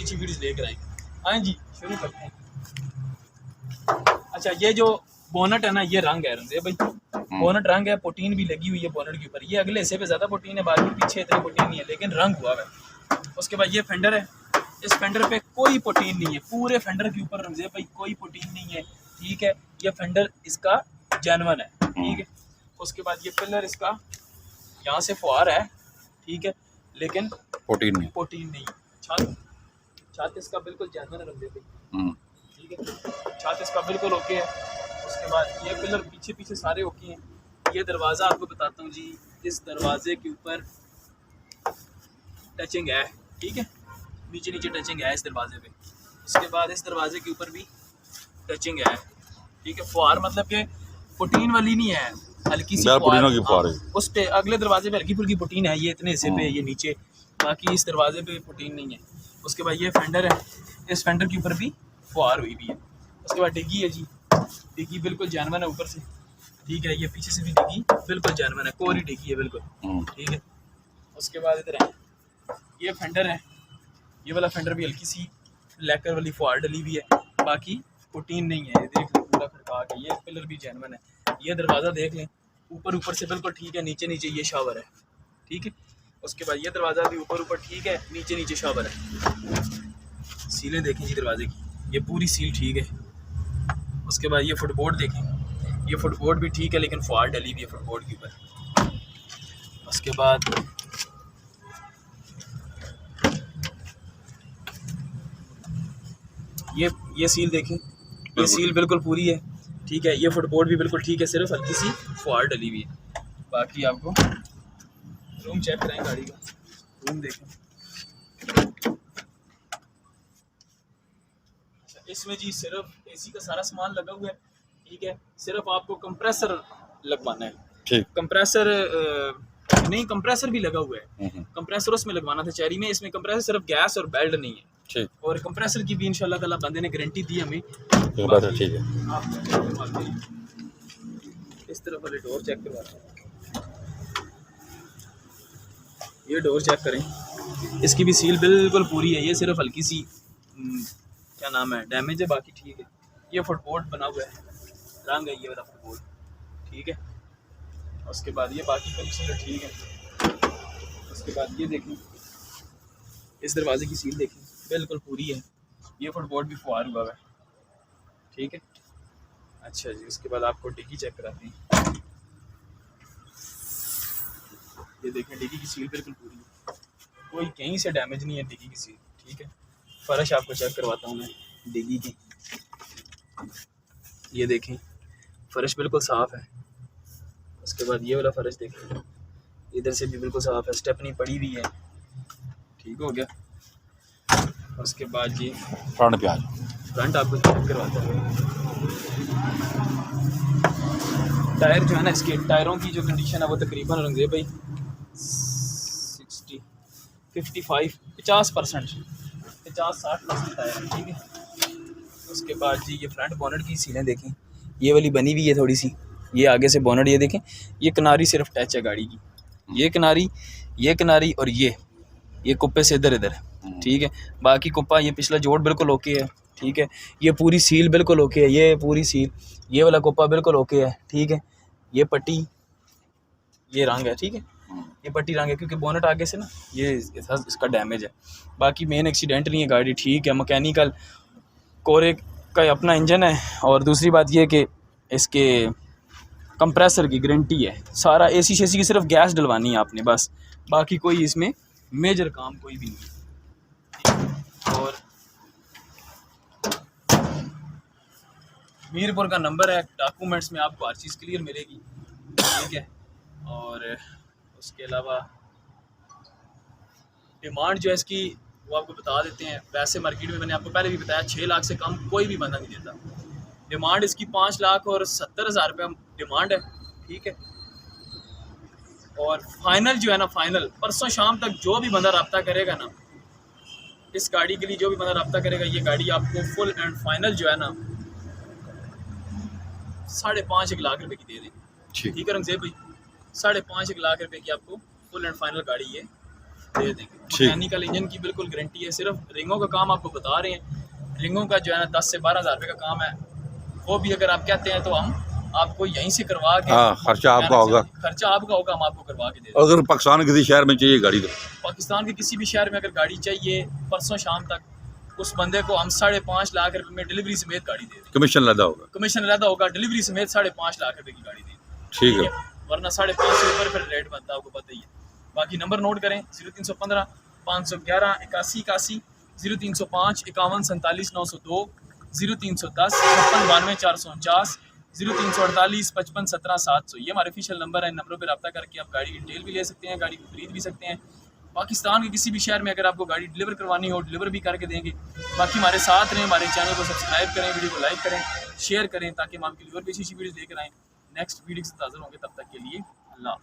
अच्छी वीडियोस लेकर आएंगे। आए जी शुरू करते हैं। अच्छा ये जो बोनट है ना, ये रंग है रंग भाई, बोनट रंग है, पोटीन भी लगी हुई है बोनट के ऊपर। ये अगले हिस्से पे ज़्यादा पोटीन है, बाकी पीछे इतनी पोटीन नहीं है, लेकिन रंग हुआ है। उसके बाद ये फेंडर है, इस फेंडर पे कोई पोटीन नहीं है, पूरे फेंडर के ऊपर रंग भाई कोई पोटीन नहीं है, ठीक है। ये फेंडर इसका जेन्युइन है, ठीक है। उसके बाद ये पिलर इसका यहाँ से फुहार है, ठीक है, लेकिन पोटीन नहीं। छत इसका बिल्कुल जेन्युइन रंग भाई, ठीक है। छत इसका बिल्कुल ओके है। उसके बाद ये पिलर पीछे पीछे सारे ओके हैं। ये दरवाज़ा आपको बताता हूँ जी, इस दरवाजे के ऊपर टचिंग है, ठीक है, नीचे नीचे टचिंग है इस दरवाजे पे। उसके बाद इस दरवाजे के ऊपर भी टचिंग है, ठीक है। फुहार मतलब कि पुटीन वाली नहीं है, हल्की सी फुहार है। उस पे अगले दरवाजे पे हल्की फुल्की पुटीन है, ये इतने हिस्से पे, ये नीचे, बाकी इस दरवाजे पे पुटीन नहीं है। उसके बाद ये फेंडर है, इस फेंडर के ऊपर भी फुहार हुई भी है। उसके बाद डिग्गी है जी, डिग्गी बिल्कुल जेन्युइन है ऊपर से, ठीक है। ये पीछे से भी डिग्गी बिल्कुल जेन्युइन है, कोरी डिग्गी है बिल्कुल, ठीक है। उसके बाद इधर है, ये फेंडर है, ये वाला फेंडर भी हल्की सी लैकर वाली फुहार डली हुई है, बाकी पुटीन नहीं है। देख लो पूरा खड़का के, ये पिलर भी जेन्युइन है। ये दरवाज़ा देख लें, ऊपर से बिल्कुल ठीक है, नीचे नीचे ये शावर है, ठीक है। उसके बाद ये दरवाज़ा भी ऊपर ठीक है, नीचे नीचे शावर है। सीलें देखें जी दरवाजे की, ये पूरी सील ठीक है। उसके बाद ये फुटबोर्ड देखें, ये फुटबोर्ड भी ठीक है, लेकिन फुहार डली हुई है फुटबोर्ड के ऊपर। उसके बाद ये सील देखें, ये सील बिल्कुल पूरी है, ठीक है। ये फुटबोर्ड भी बिल्कुल ठीक है, सिर्फ हल्की सी फुहार डली हुई है। बाकी आपको रूम चेक कराएं, गाड़ी का रूम देखें। इसमें जी सिर्फ एसी का सारा सामान लगा हुआ है, ठीक है। सिर्फ आपको कंप्रेसर लगवाना है, ठीक। कंप्रेसर नहीं, कंप्रेसर भी लगा हुआ है, कंप्रेसर उसमें लगवाना था चेरी में। इसमें कंप्रेसर सिर्फ गैस और बेल्ट नहीं है, ठीक। और कंप्रेसर की भी इंशाल्लाह ताला बंदे ने गारंटी दी हमें, ठीक है। इस तरफ वाले डोर चेक करवाते हैं, ये डोर चेक करें, इसकी भी सील बिल्कुल पूरी है। ये सिर्फ हल्की सी क्या नाम है डैमेज है, बाकी ठीक है। ये फुटबोर्ड बना हुआ है, रंग है ये वाला फुटबोर्ड, ठीक है। उसके बाद ये बाकी कंडीशन ठीक है। उसके बाद ये देखें, इस दरवाजे की सील देखें बिल्कुल पूरी है। ये फुटबोर्ड भी फुहार हुआ है, ठीक है। अच्छा जी, उसके बाद आपको डिग्गी चेक कराते हैं। ये देखें डिग्गी की सील बिल्कुल पूरी है, कोई कहीं से डैमेज नहीं है डिग्गी की सील, ठीक है। फर्श आपको चेक करवाता हूँ मैं डिग्गी की, ये देखें फर्श बिल्कुल साफ़ है। उसके बाद ये वाला फर्श देखें, इधर से भी बिल्कुल साफ़ है, स्टेपनी पड़ी हुई है, ठीक हो गया। उसके बाद जी फ्रंट आपको चेक करवाता हूँ। टायर जो है ना, इसके टायरों की जो कंडीशन है वो तकरीबन रंगे भाई 50-60% टायर है, ठीक है। उसके बाद जी ये फ्रंट बोनट की सीलें देखें, ये वाली बनी हुई है थोड़ी सी, ये आगे से बोनट, ये देखें ये किनारी सिर्फ टच है गाड़ी की, ये किनारी और ये कुप्पे से इधर, ठीक है। बाकी कुप्पा ये पिछला जोड़ बिल्कुल ओके है, ठीक है। ये पूरी सील बिल्कुल ओके है, ये पूरी सील, ये वाला कुप्पा बिल्कुल ओके है, ठीक है। ये पट्टी, ये रंग है, ठीक है, ये पट्टी रंग है, क्योंकि बोनट आगे से ना ये इसका डैमेज है। बाकी मेन एक्सीडेंट नहीं है, गाड़ी ठीक है। मैकेनिकल कोरे का अपना इंजन है, और दूसरी बात ये कि इसके कंप्रेसर की गारंटी है। सारा एसी शेसी की सिर्फ गैस डलवानी है आपने बस, बाकी कोई इसमें मेजर काम कोई भी नहीं है। और मीरपुर का नंबर है, डॉक्यूमेंट्स में आपको हर चीज़ क्लियर मिलेगी, ठीक है। और उसके अलावा डिमांड जो है इसकी वो आपको बता देते हैं। वैसे मार्केट में मैंने आपको पहले भी बताया 6 लाख से कम कोई भी बंदा नहीं देता। डिमांड इसकी 5,70,000 रुपये डिमांड है, ठीक है। और फाइनल जो है ना, फाइनल परसों शाम तक जो भी बंदा रब्ता करेगा ना इस गाड़ी के लिए, जो भी बंदा रब्ता करेगा, ये गाड़ी आपको फुल एंड फाइनल जो है ना 5.5 लाख रुपए की दे देंगे, ठीक है रंगजेब भाई। 5.5 लाख रुपए की आपको फुल एंड फाइनल गाड़ी ये दे देंगे। मैकेनिकल इंजन की बिल्कुल गारंटी है। सिर्फ रिंगों का काम आपको बता रहे हैं, रिंगों का जो है ना 10 से 12 हज़ार रुपये का काम है। वो भी अगर आप कहते हैं तो हम आपको यहीं से करवा के, खर्चा आपका होगा, खर्चा आपका होगा, हम आपको करवा के दे देंगे। अगर पाकिस्तान किसी शहर में चाहिए गाड़ी तो पाकिस्तान के किसी भी शहर में अगर गाड़ी चाहिए, परसों शाम तक उस बंदे को हम 5.5 लाख रुपए में डिलीवरी समेत गाड़ी दे देंगे। कमीशन लदा होगा, कमीशन लदा होगा, डिलीवरी समेत 5.5 लाख रुपए की गाड़ी देंगे। ठीक है, वरना 5.5 से ऊपर फिर रेट बनता है, आपको पता ही है। बाकी नंबर नोट करें 0315 511 81 81, 0305 51 47 902, 0310 56 92 449, 0348 55 17 700। ये हमारे ऑफिशियल नंबर है। इन नंबरों पर रब्ता करके आप गाड़ी की डिटेल भी ले सकते हैं, गाड़ी को खरीद भी सकते हैं। पाकिस्तान के किसी भी शहर में अगर आपको गाड़ी डिलीवर करवानी हो, डिलीवर भी करके देंगे। बाकी हमारे साथ रहें, हमारे चैनल को सब्सक्राइब करें, वीडियो को लाइक करें, शेयर करें, ताकि हम आपके लिए और भी अच्छी वीडियो लेकर आएँ। नेक्स्ट वीडियो से हाजिर होंगे, तब तक के लिए अल्लाह।